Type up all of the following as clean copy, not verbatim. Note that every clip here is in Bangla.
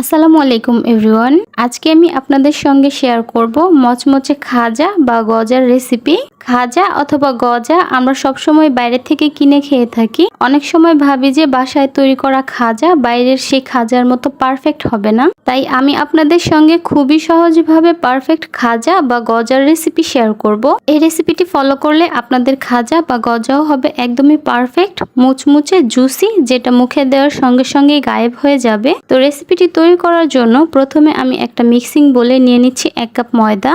আসসালামু আলাইকুম এভরিওয়ান। আজকে আমি আপনাদের সঙ্গে শেয়ার করব মচমচে খাজা বা গজার রেসিপি। খাজা অথবা গজা আমরা সবসময় বাইরে থেকে কিনে খেয়ে থাকি। অনেক সময় ভাবি যে বাসায় তৈরি করা খাজা বাইরের সেই খাজার মতো পারফেক্ট হবে না, তাই আমি আপনাদের সঙ্গে খুবই সহজভাবে পারফেক্ট খাজা বা গজার রেসিপি শেয়ার করব। এই রেসিপিটি ফলো করলে আপনাদের খাজা বা গজাও হবে একদমই পারফেক্ট, মুচমুচে জুসি, যেটা মুখে দেওয়ার সঙ্গে সঙ্গেই গায়েব হয়ে যাবে। তো রেসিপিটি তৈরি করার জন্য প্রথমে আমি একটা মিক্সিং বোলে নিয়ে নিচ্ছি 1 কাপ ময়দা,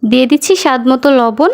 দিয়ে দিচ্ছি স্বাদ মতো লবণ,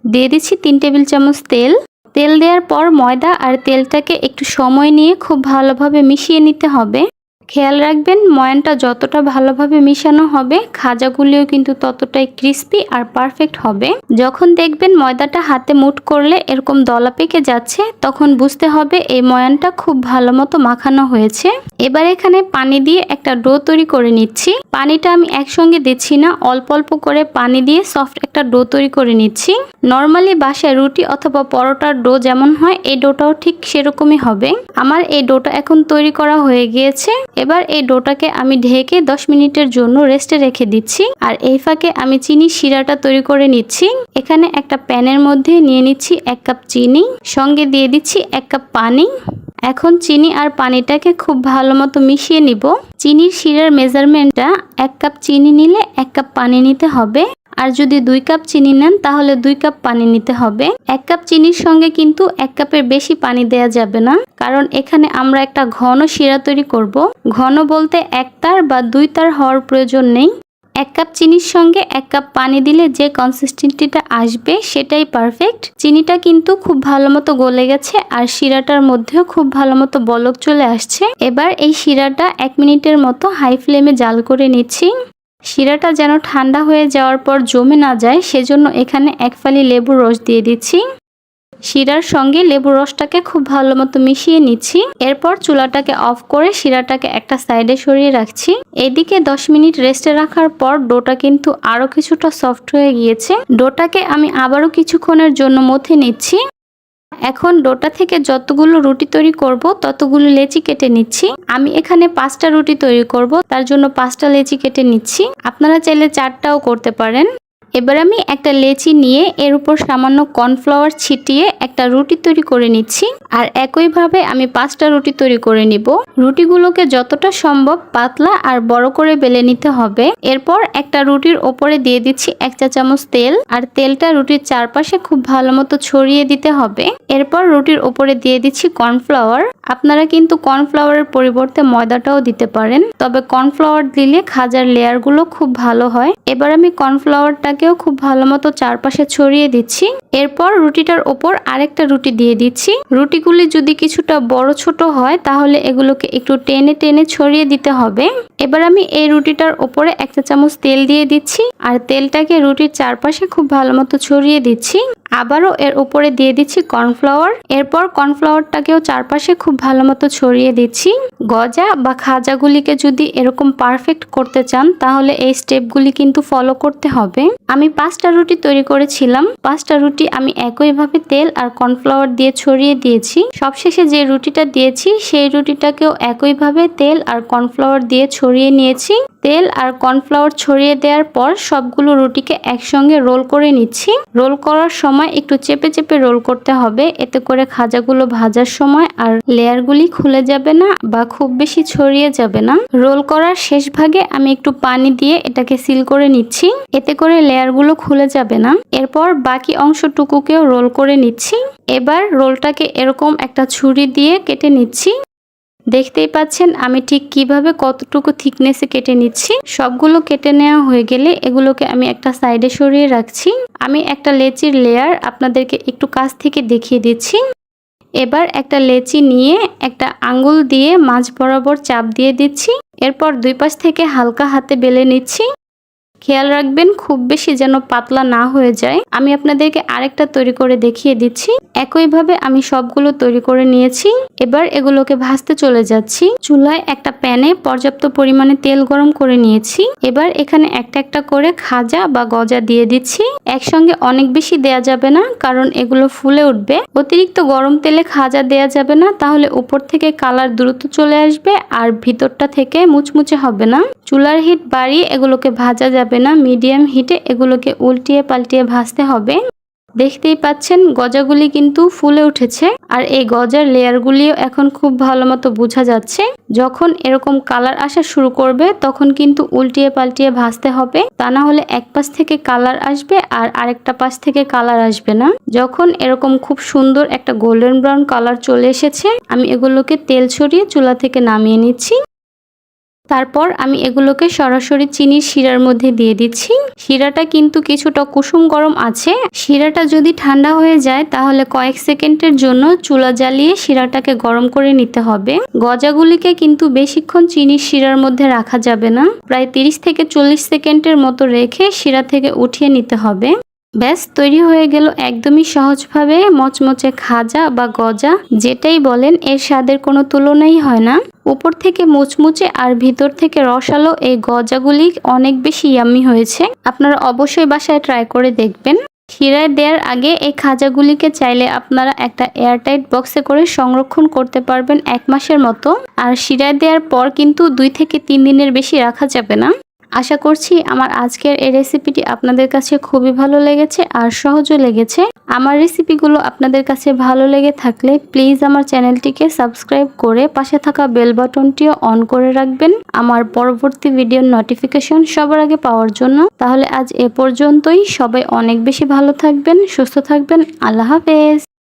দিয়ে দিচ্ছি 3 টেবিল চামচ তেল। তেল দেওয়ার পর ময়দা আর তেলটাকে একটু সময় নিয়ে খুব ভালোভাবে মিশিয়ে নিতে হবে। খেয়াল রাখবেন ময়ানটা যতটা ভালোভাবে মিশানো হবে খাজাগুলিও কিন্তু ততটাই ক্রিস্পি আর পারফেক্ট হবে। যখন দেখবেন ময়দাটা হাতে মুঠ করলে এরকম দলা পেকে যাচ্ছে, তখন বুঝতে হবে এই ময়ানটা খুব ভালো মতো মাখানো হয়েছে। এবার এখানে পানি দিয়ে একটা ডো তৈরি করে নিচ্ছি। পানিটা আমি একসঙ্গে দিচ্ছি না, অল্প অল্প করে পানি দিয়ে সফট একটা ডো তৈরি করে নিচ্ছি। নর্মালি বাসায় রুটি অথবা পরোটার ডো যেমন হয় এই ডোটাও ঠিক সেরকমই হবে। আমার এই ডোটা এখন তৈরি করা হয়ে গিয়েছে। এবার এই ডোটাকে আমি ঢেকে 10 মিনিটের জন্য রেস্টে রেখে দিচ্ছি। আর এই ফাঁকে আমি চিনির শিরাটা তৈরি করে নিচ্ছি। এখানে একটা প্যানের মধ্যে নিয়ে নিচ্ছি 1 কাপ চিনি, সঙ্গে দিয়ে দিচ্ছি 1 কাপ পানি। এখন চিনি আর পানিটাকে খুব ভালো মতো মিশিয়ে নিব। চিনির শিরার মেজারমেন্টটা 1 কাপ চিনি নিলে 1 কাপ পানি নিতে হবে, আর যদি 2 কাপ চিনি নেন তাহলে 2 কাপ পানি নিতে হবে। 1 কাপ চিনির সঙ্গে কিন্তু 1 কাপের বেশি পানি দেয়া যাবে না, কারণ এখানে আমরা একটা ঘন শিরা তৈরি করব। ঘন বলতে 1 তার বা 2 তার হওয়ার প্রয়োজন নেই। 1 কাপ চিনির সঙ্গে 1 কাপ পানি দিলে যে কনসিস্টেন্সিটা আসবে সেটাই পারফেক্ট। চিনিটা কিন্তু খুব ভালো মতো গলে গেছে আর শিরাটার মধ্যেও খুব ভালো মতো বলক চলে আসছে। এবার এই শিরাটা 1 মিনিটের মতো হাই ফ্লেমে জাল করে নিচ্ছি। শিরাটা যেন ঠান্ডা হয়ে যাওয়ার পর জমে না যায়, সেজন্য এখানে 1 ফালি লেবুর রস দিয়ে দিচ্ছি। শিরার সঙ্গে লেবুর রসটাকে খুব ভালো মতো মিশিয়ে নিচ্ছি। এরপর চুলাটাকে অফ করে শিরাটাকে একটা সাইডে সরিয়ে রাখছি। এদিকে 10 মিনিট রেস্টে রাখার পর ডোটা কিন্তু আরো কিছুটা সফট হয়ে গিয়েছে। ডোটাকে আমি আবারও কিছুক্ষণের জন্য মথে নিচ্ছি। এখন ডোটা থেকে যতগুলো রুটি তৈরি করব ততগুলো লেচি কেটে নিচ্ছি। আমি এখানে 5টা রুটি তৈরি করব, তার জন্য 5টা লেচি কেটে নিচ্ছি। আপনারা চাইলে 4টাও করতে পারেন। এবার আমি একটা লেচি নিয়ে এর উপর সামান্য কর্নফ্লাওয়ার ছিটিয়ে একটা রুটি তৈরি করে নিচ্ছি। আর একইভাবে আমি 5টা রুটি তৈরি করে নিব। রুটিগুলোকে যতটা সম্ভব পাতলা আর বড় করে বেলে নিতে হবে। এরপর একটা রুটির ওপরে দিয়ে দিচ্ছি 1 চা চামচ তেল, আর তেলটা রুটির চারপাশে খুব ভালো মতো ছড়িয়ে দিতে হবে। এরপর রুটির ওপরে দিয়ে দিচ্ছি কর্নফ্লাওয়ার। আপনারা কিন্তু কর্নফ্লাওয়ারের পরিবর্তে ময়দাটাও দিতে পারেন, তবে কর্নফ্লাওয়ার দিলে খাজার লেয়ারগুলো খুব ভালো হয়। এবার আমি কর্নফ্লাওয়ারটাকেও খুব ভালো মতো চারপাশে ছড়িয়ে দিচ্ছি। এরপর রুটিটার ওপর আরেকটা রুটি দিয়ে দিচ্ছি। রুটিগুলি যদি কিছুটা বড় ছোট হয় তাহলে এগুলোকে একটু টেনে টেনে ছড়িয়ে দিতে হবে। এবার আমি এই রুটিটার ওপরে 1 চা চামচ তেল দিয়ে দিচ্ছি, আর তেলটাকে রুটির চারপাশে খুব ভালো মতো ছড়িয়ে দিচ্ছি। আবারও এর উপরে দিয়ে দিচ্ছি কর্নফ্লাওয়ার। এরপর কর্নফ্লাওয়ারটাকেও চারপাশে খুব ভালো মতো ছড়িয়ে দিচ্ছি। গজা বা খাজাগুলিকে যদি এরকম পারফেক্ট করতে চান তাহলে এই স্টেপগুলি কিন্তু ফলো করতে হবে। আমি 5টা রুটি তৈরি করেছিলাম। 5টা রুটি আমি একইভাবে তেল আর কর্নফ্লাওয়ার দিয়ে ছড়িয়ে দিয়েছি। সবশেষে যে রুটিটা দিয়েছি সেই রুটিটাকেও একইভাবে তেল আর কর্নফ্লাওয়ার দিয়ে ছড়িয়ে নিয়েছি। তেল আর কর্নফ্লাওয়ার ছড়িয়ে দেওয়ার পর সবগুলো রুটিকে একসঙ্গে রোল করে নিচ্ছি। রোল করার সময় একটু চেপে চেপে রোল করতে হবে, এতে করে খাজাগুলো ভাজার সময় আর লেয়ারগুলি খুলে যাবে না বা খুব বেশি ছড়িয়ে যাবে না। রোল করার শেষ ভাগে আমি একটু পানি দিয়ে এটাকে সিল করে নিচ্ছি, এতে করে লেয়ারগুলো খুলে যাবে না। এরপর বাকি অংশটুকুকেও রোল করে নিচ্ছি। এবার রোলটাকে এরকম একটা ছুরি দিয়ে কেটে নিচ্ছি। দেখতেই পাচ্ছেন আমি ঠিক কিভাবে কতটুকু থিকনেসে কেটে নিচ্ছি। সবগুলো কেটে নেওয়া হয়ে গেলে এগুলোকে আমি একটা সাইডে সরিয়ে রাখছি। আমি একটা লেচির লেয়ার আপনাদেরকে একটু কাছ থেকে দেখিয়ে দিচ্ছি। এবার একটা লেচি নিয়ে একটা আঙ্গুল দিয়ে মাঝ বরাবর চাপ দিয়ে দিচ্ছি। এরপর 2 পাশ থেকে হালকা হাতে বেলে নিচ্ছি। খেয়াল রাখবেন খুব বেশি যেন পাতলা না হয়ে যায়। আমি আপনাদেরকে আরেকটা তৈরি করে দেখিয়ে দিচ্ছি। একইভাবে আমি সবগুলো তৈরি করে নিয়েছি। এবার এগুলোকে ভাজতে চলে যাচ্ছি। চুলায় একটা প্যানে পর্যাপ্ত পরিমাণে তেল গরম করে নিয়েছি। এবার এখানে একটা একটা করে খাজা বা গজা দিয়ে দিচ্ছি। একসঙ্গে অনেক বেশি দেয়া যাবে না, কারণ এগুলো ফুলে উঠবে। অতিরিক্ত গরম তেলে খাজা দেয়া যাবে না, তাহলে উপর থেকে কালার দ্রুত চলে আসবে আর ভিতরটা থেকে মুচমুচে হবে না। চুলার হিট বাড়িয়ে এগুলোকে ভাজা যাবে না, মিডিয়াম হিটে এগুলোকে উল্টিয়ে পাল্টিয়ে ভাজতে হবে। দেখতেই পাচ্ছেন গজাগুলি কিন্তু ফুলে উঠেছে, আর এই গজার লেয়ারগুলিও এখন খুব ভালো মতো বোঝা যাচ্ছে। যখন এরকম কালার আসা শুরু করবে তখন কিন্তু উল্টিয়ে পাল্টিয়ে ভাজতে হবে, তা না হলে এক পাশ থেকে কালার আসবে আর আরেকটা পাশ থেকে কালার আসবে না। যখন এরকম খুব সুন্দর একটা গোল্ডেন ব্রাউন কালার চলে এসেছে, আমি এগুলোকে তেল ছড়িয়ে চুলা থেকে নামিয়ে নিচ্ছি। তারপর আমি এগুলোকে সরাসরি চিনির শিরার মধ্যে দিয়ে দিচ্ছি। শিরাটা কিন্তু কিছুটা কুসুম গরম আছে। শিরাটা যদি ঠান্ডা হয়ে যায় তাহলে কয়েক সেকেন্ডের জন্য চুলা জ্বালিয়ে শিরাটাকে গরম করে নিতে হবে। গজাগুলিকে কিন্তু বেশিক্ষণ চিনির শিরার মধ্যে রাখা যাবে না, প্রায় 30 থেকে 40 সেকেন্ডের মতো রেখে শিরা থেকে উঠিয়ে নিতে হবে। ব্যাস তৈরি হয়ে গেল একদমই সহজভাবে মচমচে খাজা বা গজা, যেটাই বলেন এর স্বাদের কোনো তুলনাই হয় না। উপর থেকে মুচমুচে আর ভিতর থেকে রসালো এই গজাগুলি অনেক বেশি ইয়াম্মি হয়েছে। আপনারা অবশ্যই বাসায় ট্রাই করে দেখবেন। শিরায় দেওয়ার আগে এই খাজাগুলিকে চাইলে আপনারা একটা এয়ারটাইট বক্সে করে সংরক্ষণ করতে পারবেন 1 মাসের মতো। আর শিরায় দেওয়ার পর কিন্তু 2 থেকে 3 দিনের বেশি রাখা যাবে না। আশা করছি আমার আজকের এই রেসিপিটি আপনাদের কাছে খুবই ভালো লেগেছে আর সহজও লেগেছে। আমার রেসিপিগুলো আপনাদের কাছে ভালো লেগে থাকলে প্লিজ আমার চ্যানেলটিকে সাবস্ক্রাইব করে পাশে থাকা বেল বাটনটিও অন করে রাখবেন আমার পরবর্তী ভিডিওর নোটিফিকেশন সবার আগে পাওয়ার জন্য। তাহলে আজ এ পর্যন্তই। সবাই অনেক বেশি ভালো থাকবেন, সুস্থ থাকবেন। আল্লাহ হাফেজ।